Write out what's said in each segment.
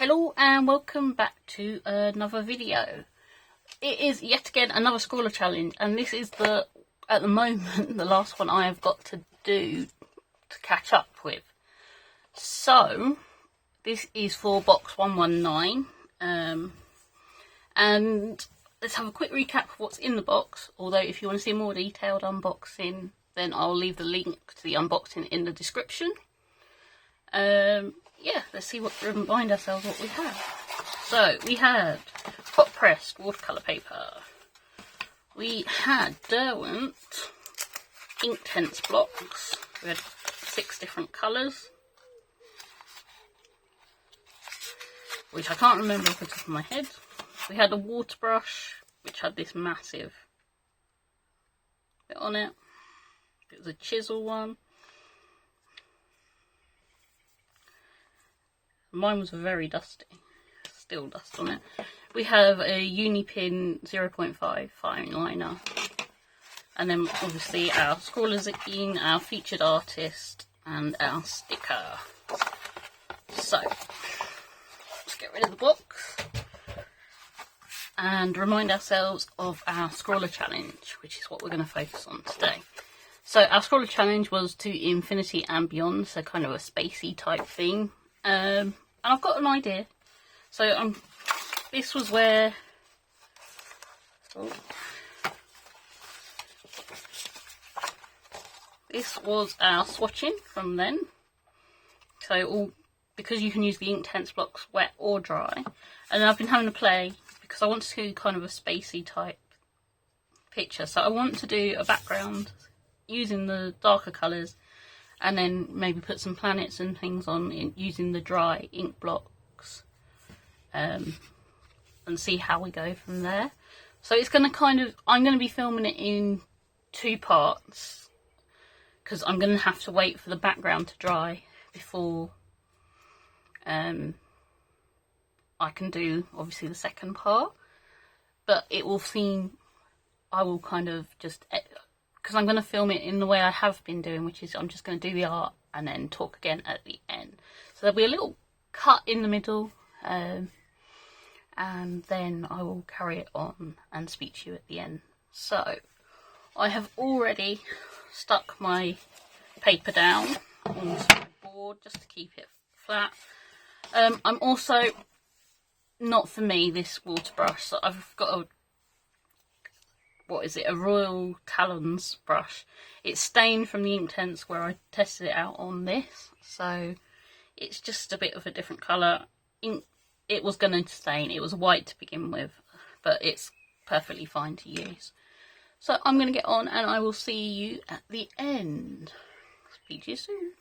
Hello and welcome back to another video. It is yet again another Scrawlr challenge, and this is at the moment, the last one I have got to do to catch up with. So, this is for box 119, and let's have a quick recap of what's in the box, although if you want to see a more detailed unboxing, then I'll leave the link to the unboxing in the description. Yeah, let's see remind ourselves what we have. So, we had hot pressed watercolour paper. We had Derwent Inktense blocks. We had 6 different colours, which I can't remember off the top of my head. We had a water brush, which had this massive bit on it. It was a chisel one. Mine was very dusty, still dust on it. We have a Unipin 0.5 fine liner, and then obviously our Scrawlr zine, our featured artist, and our sticker. So let's get rid of the box and remind ourselves of our Scrawlr challenge, which is what we're going to focus on today. So our Scrawlr challenge was to infinity and beyond, so kind of a spacey type theme. And I've got an idea. So this was where this was our swatching from then. So because you can use the Inktense blocks wet or dry, and I've been having to play because I want to do kind of a spacey type picture. So I want to do a background using the darker colours, and then maybe put some planets and things on using the dry ink blocks, and see how we go from there. So it's going to I'm going to be filming it in 2 parts, because I'm going to have to wait for the background to dry before I can do obviously the second part. But it will seem, I will kind of just, because I'm going to film it in the way I have been doing, which is I'm just going to do the art and then talk again at the end. So there'll be a little cut in the middle, and then I will carry it on and speak to you at the end. So I have already stuck my paper down onto my board just to keep it flat. I'm also, not for me, this water brush. So I've got a Royal Talons brush. It's stained from the Inktense where I tested it out on this, so it's just a bit of a different colour. It was going to stain, it was white to begin with, but it's perfectly fine to use. So I'm going to get on and I will see you at the end. Speak to you soon.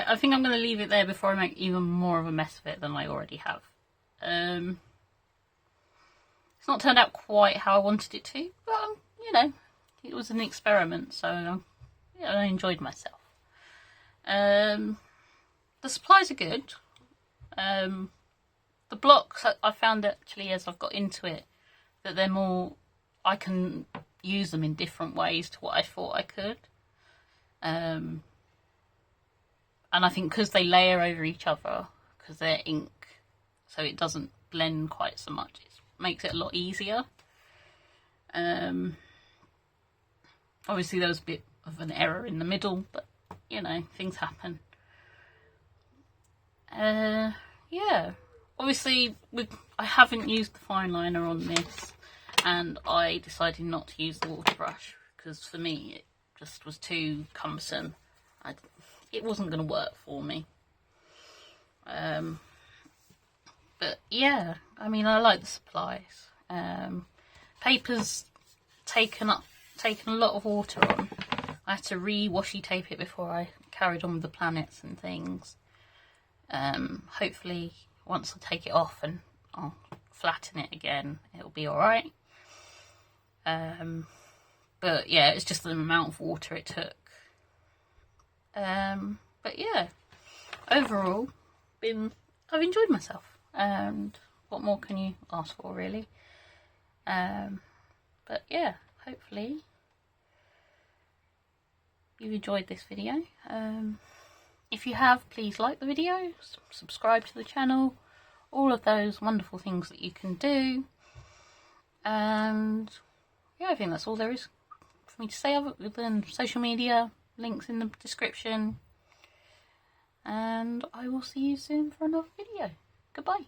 I think I'm going to leave it there before I make even more of a mess of it than I already have. It's not turned out quite how I wanted it to, but you know, it was an experiment, so yeah, I enjoyed myself. The supplies are good. The blocks, I found actually as I've got into it that they're more, I can use them in different ways to what I thought I could. And I think because they layer over each other, because they're ink, so it doesn't blend quite so much, it makes it a lot easier. Obviously there was a bit of an error in the middle, but you know, things happen. Yeah, obviously I haven't used the fine liner on this, and I decided not to use the water brush because for me it just was too cumbersome. It wasn't going to work for me. But yeah, I mean, I like the supplies. Paper's taken a lot of water on. I had to re-washi tape it before I carried on with the planets and things. Hopefully once I take it off and I'll flatten it again, it'll be alright. But yeah, it's just the amount of water it took. But yeah, overall, I've enjoyed myself, and what more can you ask for, really? But yeah, hopefully you've enjoyed this video. If you have, please like the video, subscribe to the channel, all of those wonderful things that you can do. And yeah, I think that's all there is for me to say other than social media, links in the description. And I will see you soon for another video. Goodbye.